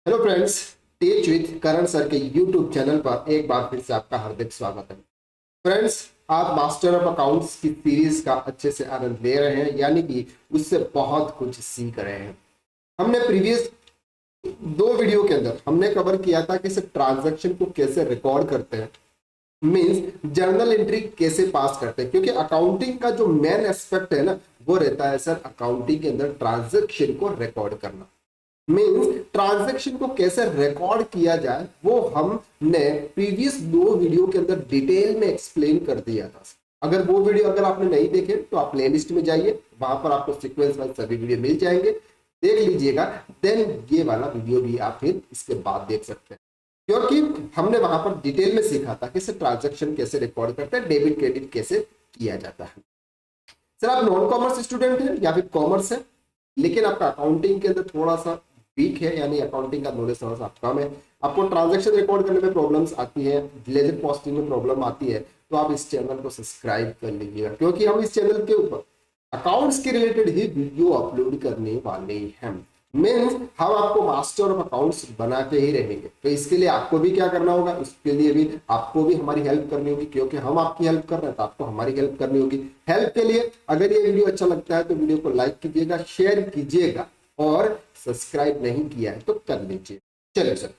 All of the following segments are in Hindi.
Hello friends, teach with Karan sir के यूट्यूब चैनल पर एक बार फिर से आपका हार्दिक स्वागत है। फ्रेंड्स, आप मास्टर ऑफ अकाउंट्स की सीरीज का अच्छे से आनंद ले रहे हैं, यानी कि उससे बहुत कुछ सीख रहे हैं। हमने प्रीवियस दो वीडियो के अंदर हमने कवर किया था कि सर ट्रांजैक्शन को कैसे रिकॉर्ड करते हैं, मींस जर्नल एंट्री कैसे पास करते हैं, क्योंकि अकाउंटिंग का जो मेन एस्पेक्ट है ना, वो रहता है सर अकाउंटिंग के अंदर ट्रांजैक्शन को रिकॉर्ड करना। मीन्स ट्रांजैक्शन को कैसे रिकॉर्ड किया जाए वो हमने प्रीवियस दो वीडियो के अंदर डिटेल में एक्सप्लेन कर दिया था। अगर वो वीडियो अगर आपने नहीं देखे तो आप प्लेलिस्ट में जाइए, वहां पर आपको सीक्वेंस वाइज सभी वीडियो मिल जाएंगे, देख लीजिएगा। देन ये वाला वीडियो भी आप फिर इसके बाद देख सकते हैं, क्योंकि हमने वहां पर डिटेल में सीखा था कि सर ट्रांजैक्शन कैसे रिकॉर्ड करते हैं, डेबिट क्रेडिट कैसे किया जाता है। सर आप नॉन कॉमर्स स्टूडेंट हैं या फिर कॉमर्स है, लेकिन आपका अकाउंटिंग के अंदर थोड़ा सा वीक है, यानी अकाउंटिंग का नॉलेज थोड़ा सा कम है, आपको ट्रांजैक्शन रिकॉर्ड करने में प्रॉब्लम्स आती है, लेजर पोस्टिंग में प्रॉब्लम आती है, तो आप इस चैनल को सब्सक्राइब कर लीजिएगा, क्योंकि हम इस चैनल के ऊपर अकाउंट्स के रिलेटेड ही वीडियो अपलोड करने वाले हैं। मीन्स हम आपको मास्टर ऑफ अकाउंट्स बना के ही रहेंगे। तो इसके लिए आपको भी क्या करना होगा, उसके लिए भी आपको भी हमारी हेल्प करनी होगी, क्योंकि हम आपकी हेल्प कर रहे हैं तो आपको हमारी हेल्प करनी होगी। हेल्प के लिए अगर ये वीडियो अच्छा लगता है तो वीडियो को लाइक कीजिएगा, शेयर कीजिएगा, और सब्सक्राइब नहीं किया है तो कर लीजिए। चलिए सर,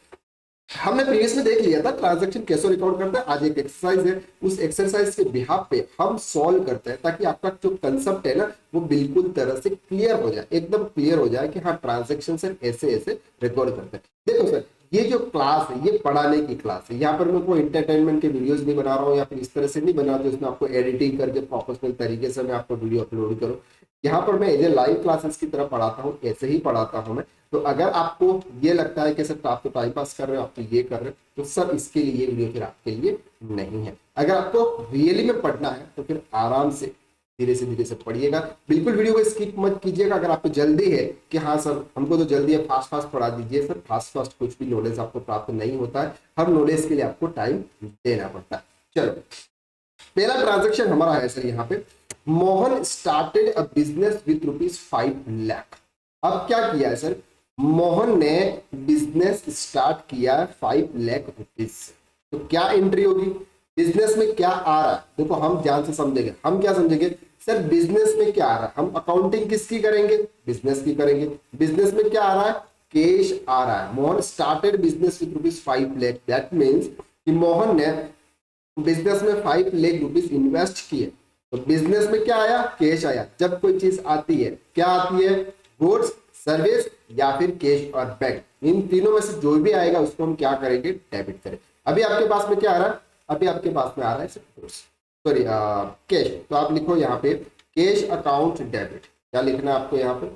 हमने प्रीवियस में देख लिया था ट्रांजैक्शन कैसे रिकॉर्ड करते हैं। आज एक एक्सरसाइज है, उस एक्सरसाइज के बिहाफ पे हम सॉल्व करते हैं, ताकि आपका जो कंसेप्ट है ना वो बिल्कुल तरह से क्लियर हो जाए, एकदम क्लियर हो जाए कि हाँ ट्रांजैक्शन से ऐसे ऐसे रिकॉर्ड करते हैं। देखो सर, ये जो क्लास है ये पढ़ाने की क्लास है, यहाँ पर मैं कोई इंटरटेनमेंट के वीडियोस नहीं बना रहा हूँ, या फिर इस तरह से नहीं बना रहा हूँ जिसमें आपको एडिटिंग करके प्रोफेशनल तरीके से मैं आपको वीडियो अपलोड करूँ। यहाँ पर मैं एज ए लाइव क्लासेस की तरह पढ़ाता हूँ, ऐसे ही पढ़ाता हूँ मैं। तो अगर आपको ये लगता है कि सर आप तो टाइम पास कर रहे हो, आप तो ये कर रहे हो, तो सर इसके लिए ये वीडियो फिर आपके लिए नहीं है। अगर आपको रियली में पढ़ना है तो फिर आराम से धीरे से पढ़िएगा, बिल्कुल वीडियो को स्किप मत कीजिएगा। अगर आपको जल्दी है कि हाँ सर हमको तो जल्दी है, फास्ट फास्ट पढ़ा दीजिए, सर फास्ट फास्ट कुछ भी नॉलेज आपको प्राप्त नहीं होता है, हर नॉलेज के लिए आपको टाइम देना पड़ता है। चलो, पहला ट्रांजेक्शन हमारा है सर यहाँ पे, Mohan started a business with ₹5 lakh. अब क्या किया है सर, मोहन ने बिजनेस स्टार्ट किया 5 लाख रुपीज से। तो क्या एंट्री होगी, बिजनेस में क्या आ रहा है, देखो हम ध्यान से समझेंगे। हम क्या समझेंगे सर, बिजनेस में क्या आ रहा है, हम अकाउंटिंग किसकी करेंगे, बिजनेस की करेंगे। बिजनेस में क्या आ रहा है, कैश आ रहा है। Mohan started business with ₹5 lakh, that means कि मोहन ने बिजनेस में 5 लाख रुपीज इन्वेस्ट किए, तो बिजनेस में क्या आया, कैश आया। जब कोई चीज आती है, क्या आती है, गुड्स, सर्विस या फिर कैश और बैंक, इन तीनों में से जो भी आएगा उसको हम क्या करेंगे, डेबिट करें। अभी आपके पास में क्या आ रहा है, अभी आपके पास में आ रहा है गुड्स, सॉरी कैश। तो आप लिखो यहाँ पे कैश अकाउंट डेबिट। क्या लिखना है आपको यहाँ पे,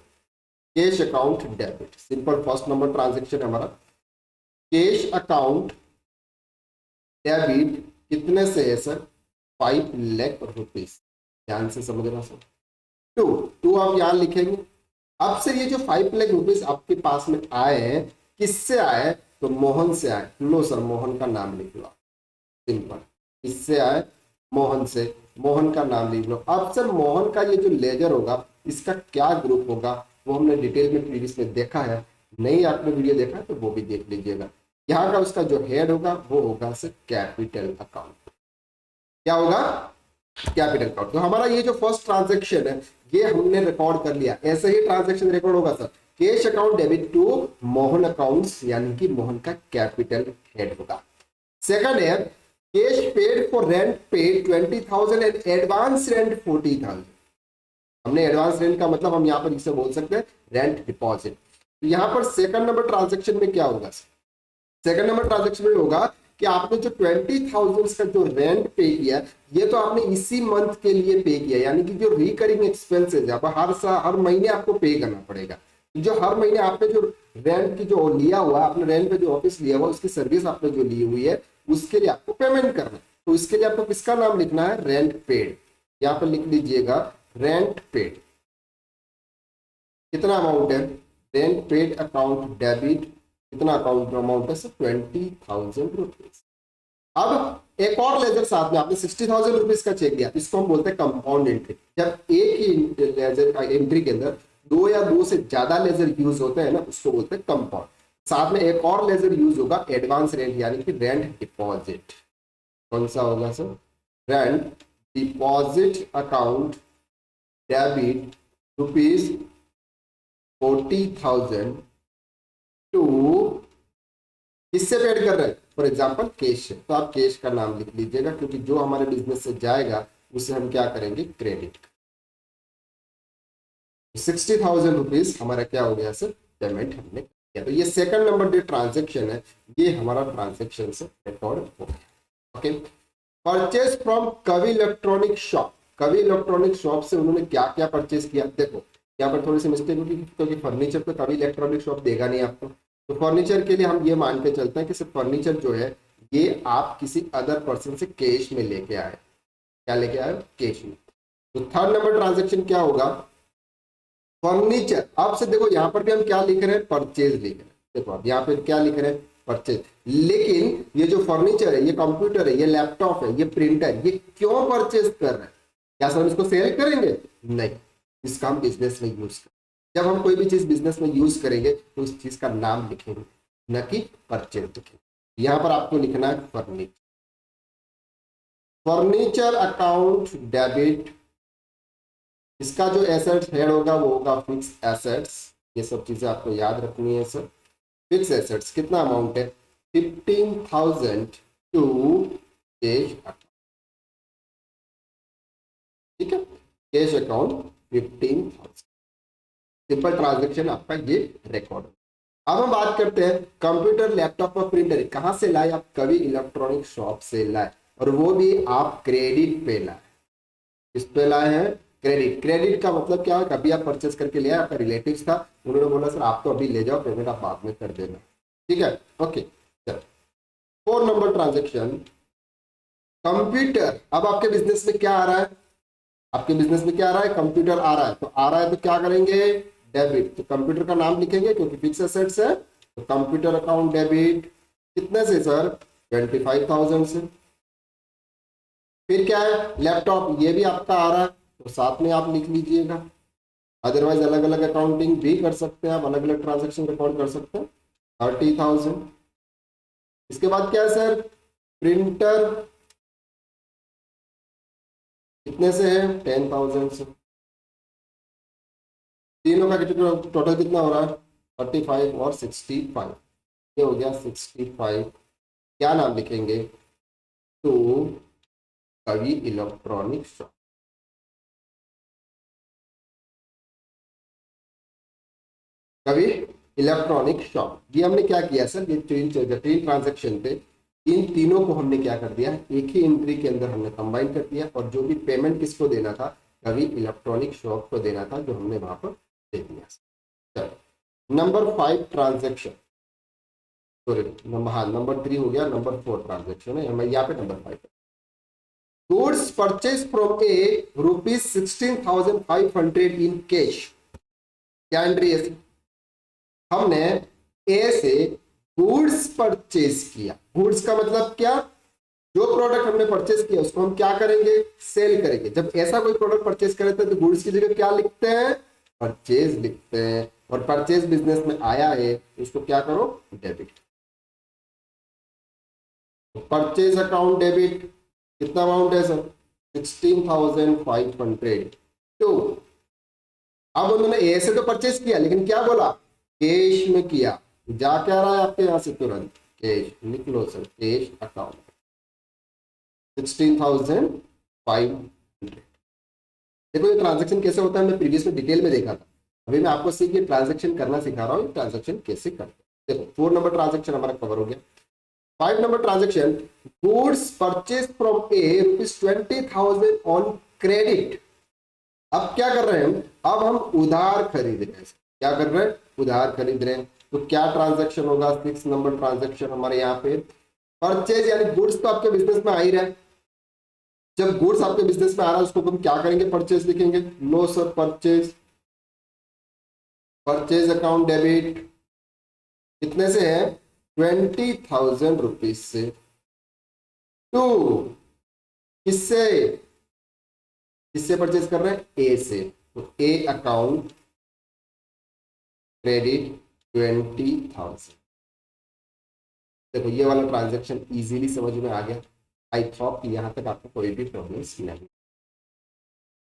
cash account debit. Simple first number transaction हमारा कैश अकाउंट डेबिट कितने से है सर, 5 लाख रुपीज। ध्यान से समझना सर, टू टू आप यहां लिखेंगे। अब से ये जो 5 लाख रुपीज आपके पास में आए हैं, किससे आए, तो मोहन से आए। लो सर, मोहन का नाम लिख लो, सिंपल। किससे आए, मोहन से, मोहन का नाम लिख लो। अब सर मोहन का ये जो लेजर होगा इसका क्या ग्रुप होगा, वो हमने डिटेल में प्रीवियस में देखा है, नहीं आपने वीडियो देखा है तो वो भी देख लीजिएगा। यहाँ का उसका जो हेड होगा वो होगा सर कैपिटल अकाउंट। क्या होगा, कैपिटल अकाउंट। तो हमारा ये जो फर्स्ट ट्रांजेक्शन है ये हमने रिकॉर्ड कर लिया। ऐसे ही ट्रांजेक्शन रिकॉर्ड होगा sir, cash account debit to Mohan accounts, यानी कि मोहन का कैपिटल हेड होगा। सेकंड है cash paid for rent paid 20,000 and advance rent 40,000। हमने एडवांस रेंट का मतलब हम यहाँ पर इसे बोल सकते हैं रेंट डिपॉजिट। तो यहाँ पर सेकंड नंबर ट्रांजेक्शन में क्या होगा, सेकंड नंबर ट्रांजेक्शन में होगा कि आपने जो 20,000 का जो रेंट पे किया, ये तो आपने इसी मंथ के लिए पे किया, यानी कि जो रिकरिंग एक्सपेंसेस है हर महीने आपको पे करना पड़ेगा। जो हर महीने आपने जो रेंट की जो लिया हुआ, आपने रेंट पे जो ऑफिस लिया हुआ, उसकी सर्विस आपने जो ली हुई है, उसके लिए आपको पेमेंट करना है। तो इसके लिए आपको किसका नाम लिखना है, रेंट पेड। यहाँ पर लिख लीजिएगा रेंट पेड। कितना अमाउंट है, रेंट पेड अकाउंट डेबिट, कितना अकाउंट अमाउंट है सर, 20,000 रुपीज। अब एक और लेजर साथ में आपने 60,000 रुपीज का चेक दिया, इसको हम बोलते हैं कंपाउंड एंट्री। जब एक ही लेजर का एंट्री के अंदर दो या दो से ज्यादा लेजर यूज होते हैं ना, उसको बोलते हैं कंपाउंड। साथ में एक और लेजर यूज होगा एडवांस रेंट यानी कि रेंट डिपॉजिट। कौन सा होगा sir? Rent deposit account debit ₹40,000 to, किससे पेड कर रहे हैं? फॉर एग्जाम्पल कैश है, तो आप कैश का नाम लिख लीजिएगा क्योंकि जो हमारे बिजनेस से जाएगा उसे हम क्या करेंगे? क्रेडिट। ₹60,000 हमारा क्या हो गया सर? पेमेंट हमने किया। तो ये सेकंड नंबर जो ट्रांजेक्शन है ये हमारा ट्रांजेक्शन से रिकॉर्ड हो गया। ओके। परचेज फ्रॉम कवि इलेक्ट्रॉनिक शॉप। कवि इलेक्ट्रॉनिक शॉप से उन्होंने क्या क्या परचेज किया? देखो यहाँ पर थोड़ी सी मिस्टेक होगी क्योंकि फर्नीचर तो कवि इलेक्ट्रॉनिक शॉप देगा नहीं आपको। तो फर्नीचर के लिए हम ये मान के चलते हैं कि सिर्फ फर्नीचर जो है ये आप किसी अदर पर्सन से कैश में लेके आए। क्या लेके आए? कैश में। तो थर्ड नंबर ट्रांजेक्शन क्या होगा? फर्नीचर। आपसे देखो यहाँ पर भी हम क्या लिख रहे हैं? परचेज लिख रहे हैं। देखो अब यहाँ पे क्या लिख रहे हैं? परचेज। लेकिन ये जो फर्नीचर है, ये कंप्यूटर है, ये लैपटॉप है, ये प्रिंटर, ये क्यों परचेज कर रहे हैं? क्या सर हम इसको सेल करेंगे? नहीं, इसका हम बिजनेस में यूज करें। जब हम कोई भी चीज बिजनेस में यूज करेंगे तो उस चीज का नाम लिखेंगे, न कि परचेज लिखेंगे। यहां पर आपको लिखना है फर्नीचर। फर्नीचर अकाउंट डेबिट, इसका जो एसेट्स हेड होगा वो होगा फिक्स एसेट्स। ये सब चीजें आपको याद रखनी है सर। फिक्स एसेट्स कितना अमाउंट है? 15,000 टू कैश अकाउंट। ठीक है, कैश अकाउंट 15,000। सिंपल ट्रांजेक्शन आपका ये रिकॉर्ड। अब हम बात करते हैं कंप्यूटर, लैपटॉप और प्रिंटर कहां से लाए? आप कवि इलेक्ट्रॉनिक शॉप से लाए, और वो भी आप क्रेडिट पे लाए। किस पे लाए हैं? क्रेडिट। क्रेडिट का मतलब क्या है? कभी आप परचेस करके ले आए, आपका रिलेटिव था, उन्होंने बोला सर आप तो अभी ले जाओ, पेमेंट आप बाद में कर देना। ठीक है, ओके। चलो, 4 नंबर ट्रांजेक्शन कंप्यूटर। अब आपके बिजनेस में क्या आ रहा है? आपके बिजनेस में क्या आ रहा है? कंप्यूटर आ रहा है। तो आ रहा है तो क्या करेंगे? डेबिट। तो कंप्यूटर का नाम लिखेंगे क्योंकि फिक्स एसेट्स है। तो कंप्यूटर अकाउंट डेबिट कितने से सर? 25,000 से। फिर क्या है? लैपटॉप, ये भी आपका आ रहा है तो साथ में आप लिख लीजिएगा। अदरवाइज अलग अलग अकाउंटिंग भी कर सकते हैं आप, अलग अलग ट्रांजेक्शन रिकॉर्ड कर सकते हैं। 30,000। इसके बाद क्या है सर? प्रिंटर कितने से है? 10,000 से। तीनों का टोटल कितना हो रहा है? 35 और 65। ये हो गया 65। क्या नाम लिखेंगे? तो कवि इलेक्ट्रॉनिक शॉप। कवि इलेक्ट्रॉनिक शॉप। ये हमने क्या किया सर? ये तीन ट्रांजेक्शन थे, इन तीनों को हमने क्या कर दिया? एक ही एंट्री के अंदर हमने कंबाइन कर दिया, और जो भी पेमेंट किसको देना था? कवि इलेक्ट्रॉनिक शॉप को देना था, जो हमने वहां पर दे दिया। चलो, नंबर 5 ट्रांजेक्शन, सॉरी नंबर, हाँ नंबर 3 हो गया, नंबर 4 ट्रांजेक्शन है, हमें यहाँ पे number 5। Goods purchase from A ₹16,500 in cash. क्या एंट्री है? हमने ए से गुड्स परचेज किया। गुड्स का मतलब क्या? जो प्रोडक्ट हमने परचेज किया उसको हम क्या करेंगे? सेल करेंगे। जब ऐसा कोई प्रोडक्ट परचेज करे तो गुड्स की जगह क्या लिखते हैं? परचेज लिखते हैं। और परचेज बिजनेस में आया है उसको क्या करो? डेबिट। परचेज अकाउंट डेबिट कितना अमाउंट है सर? 16,500 टू। अब उन्होंने ए से तो परचेज किया, लेकिन क्या बोला? कैश में किया। जा क्या रहा है आपके यहां से? तुरंत कैश लिख लो सर, कैश अकाउंट 16,500। देखो ये ट्रांजेक्शन कैसे होता है, मैं प्रीवियस में डिटेल में देखा था, अभी मैं आपको सीख ये ट्रांजेक्शन करना सिखा रहा हूँ, ट्रांजेक्शन कैसे करते हैं। देखो 4 नंबर ट्रांजेक्शन हमारा कवर हो गया। 5 number transaction, goods purchase from A ₹20,000 on credit. अब क्या कर रहे हैं हम? अब हम उधार खरीद रहे हैं। क्या कर रहे हैं? उधार खरीद रहे हैं। तो क्या ट्रांजेक्शन होगा? 6 नंबर ट्रांजेक्शन हमारे यहाँ पे परचेज, यानी गुड्स तो आपके बिजनेस में आ ही रहा है। जब गुड्स आपके बिजनेस में आ रहा है उसको हम क्या करेंगे? परचेज लिखेंगे। लो sir, purchase, purchase account debit कितने से है? ₹20,000 से। टू, किससे? किससे परचेज कर रहे हैं? ए से। तो ए अकाउंट क्रेडिट 20,000। देखो ये वाला ट्रांजेक्शन इजीली समझ में आ गया। आई थॉप कि यहाँ तक आपको कोई भी प्रॉब्लम नहीं।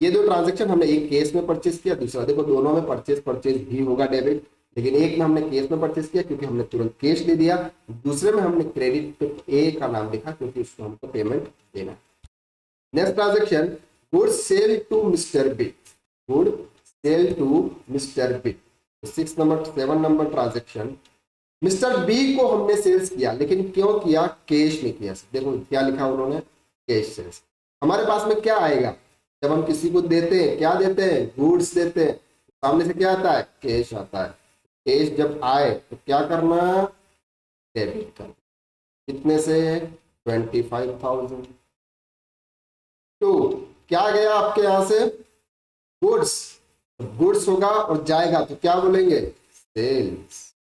ये दो ट्रांजेक्शन हमने एक केस में परचेस किया, दूसरा देखो दोनों में परचेस भी होगा डेबिट, लेकिन एक में हमने केस में परचेस किया क्योंकि हमने तुरंत कैश दे दिया, दूसरे में हमने क्रेडिट पे ए का नाम लिखा क्योंकि उसको हमको पेमेंट देना। Next transaction, good sale to Mr B, good sale to Mr B. 7 number transaction, Mr B को हमने सेल्स किया, लेकिन क्यों किया, कैश में किया। देखो क्या लिखा उन्होंने, कैश सेल्स। हमारे पास में क्या आएगा जब हम किसी को देते हैं, क्या देते हैं, गुड्स देते हैं, सामने से क्या आता है, कैश आता है। कैश जब आए तो क्या करना, डेबिट करना। कितने से, 25,000 टू क्या गया आपके यहां से, गुड्स, गुड्स होगा और जाएगा तो क्या बोलेंगे, सेल्स,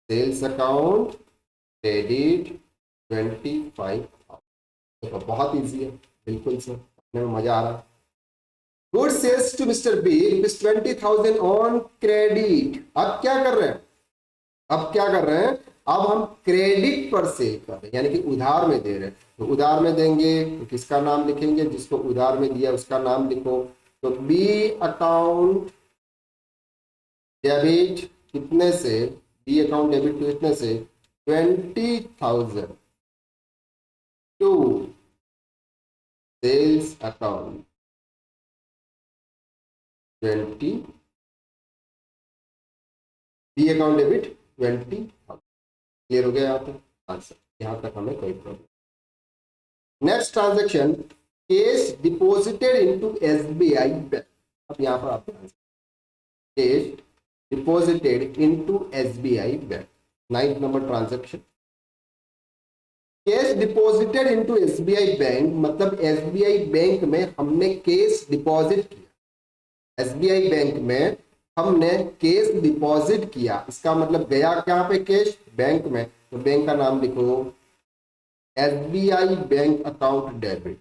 सेल्स अकाउंट डेबिट 25,000। देखो बहुत इजी है, बिल्कुल सर, में मजा आ रहा। Good sales to Mr B ₹20,000 on credit. अब क्या कर रहे हैं, अब क्या कर रहे हैं, अब हम क्रेडिट पर सेल कर रहे हैं, यानी कि उधार में दे रहे हैं। तो उधार में देंगे तो किसका नाम लिखेंगे, जिसको उधार में दिया उसका नाम लिखो। तो बी अकाउंट डेबिट कितने से, बी अकाउंट डेबिट कितने से, 20,000 to sales account 20, B account debit 20,000। Clear हो गया यहाँ तक आंसर, यहाँ तक हमें कोई problem. Next transaction, cash deposited into SBI bank. अब यहाँ पर आप cash deposited into SBI bank, 9 number transaction. Cash deposited into SBI bank मतलब एसबीआई बैंक में हमने कैश डिपॉजिट किया, एसबीआई बैंक में हमने कैश डिपॉजिट किया, इसका मतलब गया क्या पे, कैश बैंक में। तो बैंक का नाम लिखो, SBI bank account debit,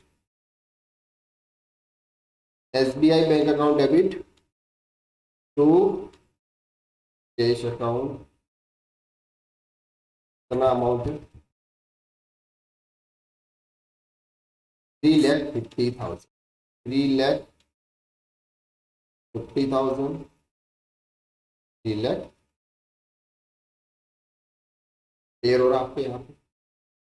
SBI bank account debit to cash account. कितना अमाउंट है, 3,50,000, 3,50,000, 3,00,000। क्लियर हो रहा आपको यहाँ पे।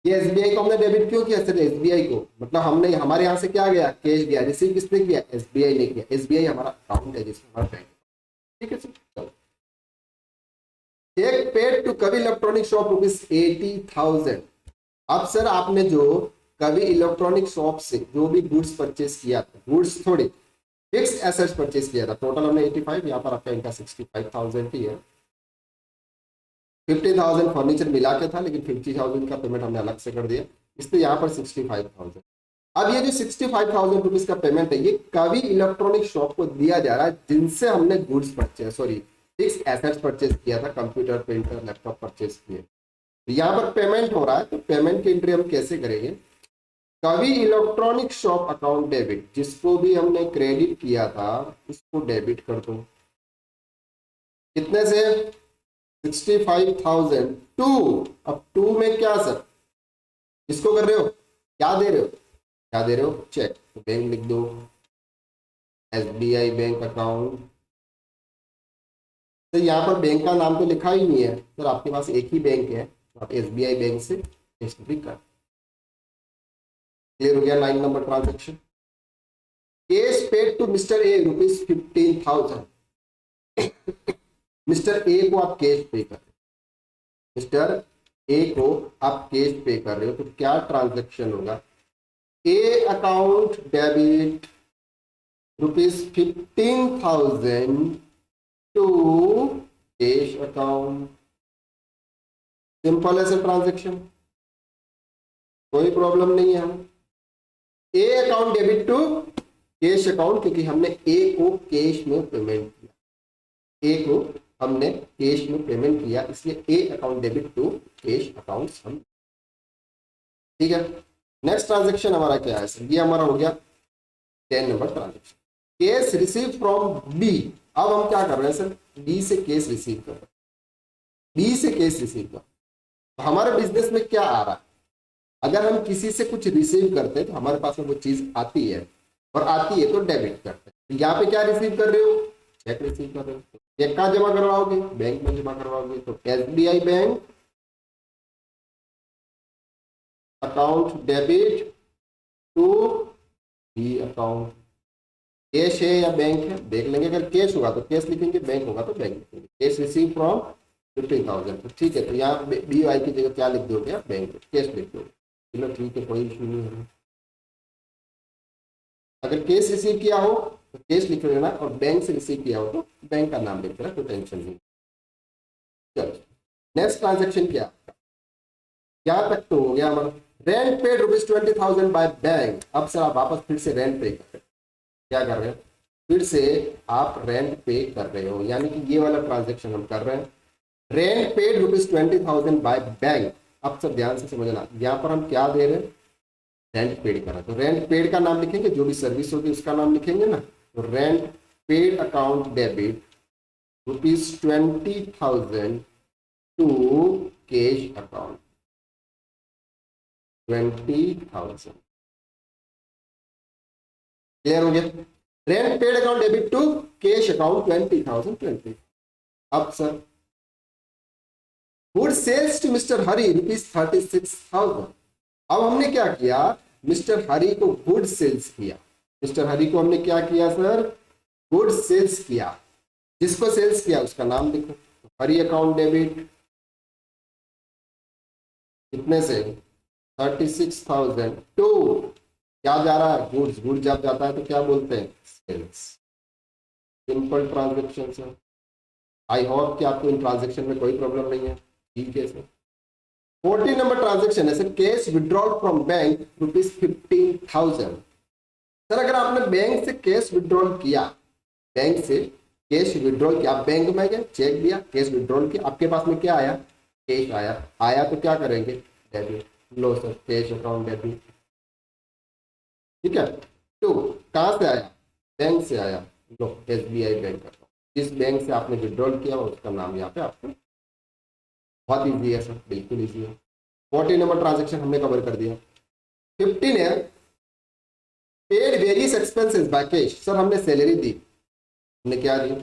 ये एसबीआई को हमने डेबिट क्यों किया सर, एसबीआई को मतलब हमने, हमारे यहाँ से क्या गया, कैश गया, रिसीव किसने किया, एसबीआई ने किया। एसबीआई हमारा अकाउंट है जिसमें हमारा बैंक, ठीक है सर। चलो, चेक पेड टू कवि इलेक्ट्रॉनिक शॉप ₹80,000। अब सर आपने जो कवि इलेक्ट्रॉनिक शॉप से जो भी गुड्स परचेस किया था, गुड्स थोड़ी फिक्स एसेट्स परचेस किया था, टोटल हमने 85, यहाँ पर आपका इनका 65,000 ही है। 50,000 फर्नीचर मिला के था, लेकिन 50,000 का पेमेंट हमने अलग से कर दिया, इसलिए यहाँ पर 65,000। अब ये जो 65,000 रुपीज का पेमेंट है, ये कवि इलेक्ट्रॉनिक शॉप को दिया जा रहा है जिनसे हमने goods purchase, sorry fix assets purchase किया था, कंप्यूटर, प्रिंटर, लैपटॉप परचेस किए। यहाँ पर पेमेंट हो रहा है, तो पेमेंट की एंट्री हम कैसे करेंगे, कवि इलेक्ट्रॉनिक शॉप अकाउंट डेबिट, जिसको भी हमने क्रेडिट किया था उसको डेबिट कर दो। कितने से, 65,000 टू, अब टू में क्या सर, किसको कर रहे हो, क्या दे रहे हो, क्या दे रहे हो, चेक। तो बैंक लिख दो, एसबीआई बैंक अकाउंट। तो यहाँ पर बैंक का नाम तो लिखा ही नहीं है सर, आपके पास एक ही बैंक है, तो आप एसबीआई बैंक से हिस्ट्री कर। क्लियर हो गया। 9 number transaction, cash paid to Mr A ₹15,000। Mr A को आप कैश पे कर रहे हो, मिस्टर ए को आप कैश पे कर रहे हो, तो क्या ट्रांजेक्शन होगा, A account debit ₹15,000 to cash account. Simple है सर ट्रांजेक्शन, कोई प्रॉब्लम नहीं है। हम A account debit to cash account, क्योंकि हमने ए को कैश में पेमेंट किया, ए को हमने कैश में पेमेंट किया, इसलिए A account debit to cash account हम, ठीक है। नेक्स्ट ट्रांजेक्शन हमारा क्या है सर, ये हमारा हो गया 10 number transaction, cash receive from B. अब हम क्या कर रहे हैं सर, बी से कैश रिसीव कर रहे हैं, बी से कैश रिसीव कर, तो हमारे बिजनेस में क्या आ रहा है, अगर हम किसी से कुछ रिसीव करते हैं तो हमारे पास में वो चीज आती है, और आती है तो डेबिट करते हैं। तो यहाँ पे क्या रिसीव कर रहे हो, चेक रिसीव कर रहे हो। चेक कहाँ जमा करवाओगे, बैंक में जमा करवाओगे। तो SBI bank account debit to B account. Cash है या बैंक है देख लेंगे, अगर कैश होगा तो कैश लिखेंगे, बैंक होगा तो बैंक लिखेंगे। कैश रिसीव फ्रॉम 15,000, तो ठीक है, तो यहाँ BY की जगह क्या लिख दोगे आप, बैंक, कैश लिख दोगे। चलो ठीक है, कोई इशू नहीं है। अगर कैश रिसीव किया हो तो कैश लिख लेना, और बैंक से रिसीव किया हो तो बैंक का नाम लिख लेना, कोई टेंशन नहीं। चलो नेक्स्ट ट्रांजेक्शन क्या, यहाँ तक तो हो गया हमारा। Rent paid ₹20,000 by bank. अब सर आप वापस फिर से रेंट पे कर रहे हैं, क्या कर रहे हैं, फिर से आप रेंट पे कर रहे हो, यानी कि ये वाला ट्रांजेक्शन हम कर रहे हैं। Rent paid ₹20,000 by bank. अब सब ध्यान से समझना, यहाँ पर हम क्या दे रहे हैं, रेंट पेड करा, तो रेंट पेड का नाम लिखेंगे, जो भी सर्विस होगी उसका नाम लिखेंगे ना। तो rent paid account debit ₹20,000 to cash account 20,000। Clear हो गया। Rent paid account debit to cash account 20,020। अब sir good sales to mister Hari ₹36,000। अब हमने क्या किया, मिस्टर हरी को गुड सेल्स किया। मिस्टर हरी को हमने क्या किया सर, गुड सेल्स किया। जिसको सेल्स किया उसका नाम लिखो। हरी अकाउंट डेबिट कितने से, 36,000 टू, क्या जा रहा है, गुड्स। गुड्स जब जाता है तो क्या बोलते हैं, सेल्स। सिंपल ट्रांजेक्शन है। आई होप कि आपको इन ट्रांजेक्शन में कोई प्रॉब्लम नहीं है, ठीक है सर। 14 नंबर ट्रांजेक्शन है sir, cash withdrawal from bank ₹15,000। Sir अगर आपने बैंक से कैश विड्रॉल किया, बैंक से कैश विड्रॉल किया, आप बैंक में गए, चेक दिया, कैश विड्रॉल किया, आपके पास में क्या आया, कैश आया। आया तो क्या करेंगे, डेबिट। लो सर कैश अकाउंट डेबिट, ठीक है। तो कहां से आया, बैंक से आया, लो SBI बैंक अकाउंट। जिस बैंक से आपने विड्रॉल किया उसका नाम यहाँ पे आपको, बहुत इजी है सर, बिल्कुल इजी है। 14 नंबर ट्रांजेक्शन हमने कवर कर दिया। 15 है paid various expenses by cash. Sir हमने सैलरी दी, हमने क्या दी,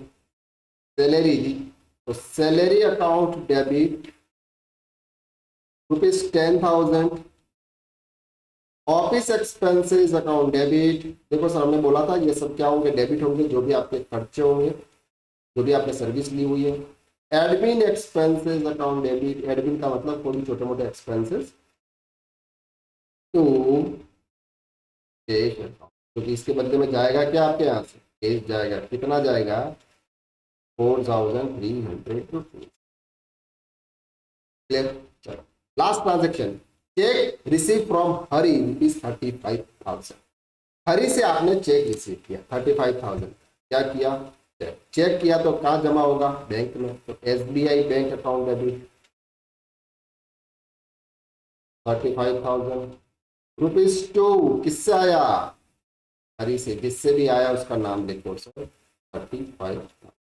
सैलरी दी, तो salary account debit ₹10,000। Office expenses account debit, देखो सर हमने बोला था ये सब क्या होंगे, डेबिट होंगे, जो भी आपके खर्चे होंगे, जो भी आपने सर्विस ली हुई है। Admin expenses account debit, admin का मतलब कोई भी छोटे मोटे एक्सपेंसेस टू कैश अकाउंट, क्योंकि इसके बदले में जाएगा क्या आपके यहाँ से, कैश जाएगा। कितना जाएगा, 4,300 क्लियर। चलो last transaction, cheque receive from Hari ₹35,000। Hari से आपने चेक रिसीव किया 35,000, क्या किया, चेक किया, तो कहाँ जमा होगा, बैंक में। तो SBI बैंक अकाउंट डेबिट 35,000 ₹2। किससे आया, हरी से, जिससे भी आया उसका नाम लिखो सर, 35,000।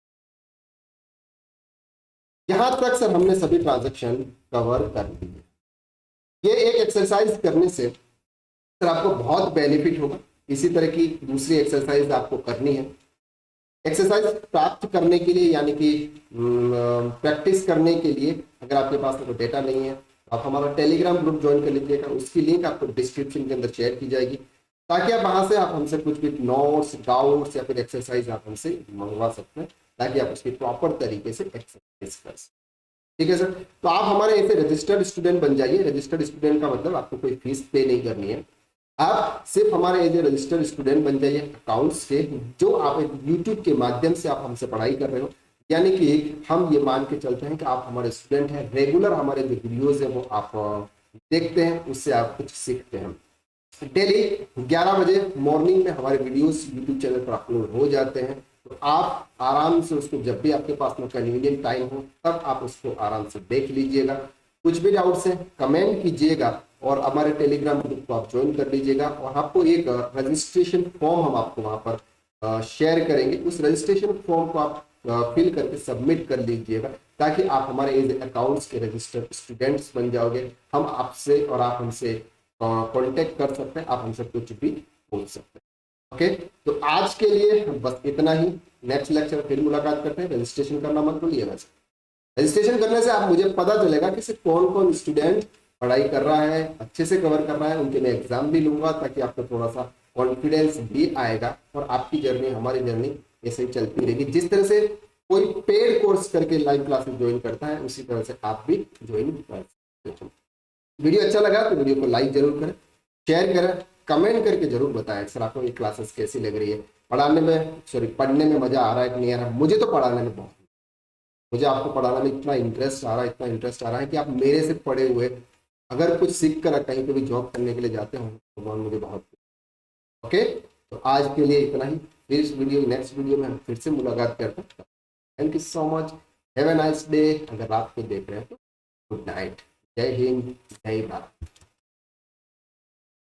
यहां तक सर हमने सभी ट्रांजेक्शन कवर कर दिए। ये एक एक्सरसाइज करने से सर आपको बहुत बेनिफिट होगा। इसी तरह की दूसरी एक्सरसाइज आपको करनी है। एक्सरसाइज प्राप्त करने के लिए, यानी कि प्रैक्टिस करने के लिए, अगर आपके पास कोई डेटा नहीं है तो आप हमारा टेलीग्राम ग्रुप ज्वाइन कर लीजिएगा। उसकी लिंक आपको डिस्क्रिप्शन के अंदर शेयर की जाएगी, ताकि आप वहां से आप हमसे कुछ भी नोट्स, डाउट्स या फिर एक्सरसाइज आप हमसे मंगवा सकते हैं, ताकि आप उसकी प्रॉपर तरीके से एक्सरसाइज कर सकें। ठीक है सर। तो आप हमारे ऐसे रजिस्टर्ड स्टूडेंट बन जाइए। रजिस्टर्ड स्टूडेंट का मतलब आपको कोई फीस पे नहीं करनी है, आप सिर्फ हमारे एज ए रजिस्टर्ड स्टूडेंट बन जाइए अकाउंट्स के, जो आप एक यूट्यूब के माध्यम से आप हमसे पढ़ाई कर रहे हो। यानी कि हम ये मान के चलते हैं कि आप हमारे स्टूडेंट हैं, रेगुलर हमारे जो वीडियोज है वो आप देखते हैं, उससे आप कुछ सीखते हैं। डेली 11 बजे मॉर्निंग में हमारे वीडियोस यूट्यूब चैनल पर अपलोड हो जाते हैं, तो आप आराम से उसको, जब भी आपके पास में कन्वीनियंट टाइम हो तब आप उसको आराम से देख लीजिएगा। कुछ भी डाउट्स है कमेंट कीजिएगा, और हमारे टेलीग्राम ग्रुप को आप ज्वाइन कर लीजिएगा। और आपको एक रजिस्ट्रेशन फॉर्म हम आपको वहां पर शेयर करेंगे, उस रजिस्ट्रेशन फॉर्म को आप फिल करके सबमिट कर लीजिएगा। ताकि आप हमारे एज अकाउंट्स के रजिस्टर्ड स्टूडेंट्स बन जाओगे। हम आपसे और आप हमसे कांटेक्ट कर सकते हैं, आप हमसे कुछ भी पूछ सकते हैं। ओके, तो आज के लिए बस इतना ही। नेक्स्ट लेक्चर फिर मुलाकात करते हैं। रजिस्ट्रेशन करना मत भूलिएगा। रजिस्ट्रेशन करने से आप मुझे पता चलेगा कि सिर्फ कौन कौन स्टूडेंट पढ़ाई कर रहा है, अच्छे से कवर कर रहा है, उनके मैं एग्जाम भी लूंगा ताकि आपको थोड़ा सा कॉन्फिडेंस भी आएगा और आपकी जर्नी, हमारी जर्नी ऐसे ही चलती रहेगी। जिस तरह से कोई पेड कोर्स करके लाइव क्लासेस ज्वाइन करता है, उसी तरह से आप भी ज्वाइन कर सकते हो। वीडियो अच्छा लगा तो वीडियो को लाइक जरूर करें, शेयर करें, कमेंट करके जरूर बताएं सर आपको ये क्लासेस कैसी लग रही है, पढ़ाने में पढ़ने में मजा आ रहा है कि नहीं आ रहा है। मुझे तो पढ़ाने में बहुत, मुझे आपको पढ़ाने में इतना इंटरेस्ट आ रहा है, इतना इंटरेस्ट आ रहा है कि आप मेरे से पढ़े हुए अगर कुछ सीख कर कहीं पे भी जॉब करने के लिए जाते हो तो मुझे बहुत। ओके, तो आज के लिए इतना ही। फिर इस वीडियो नेक्स्ट वीडियो में हम फिर से मुलाकात करते हैं। Thank you so much, have a nice day. अगर रात को देख रहे हैं तो गुड नाइट। जय हिंद, जय भारत।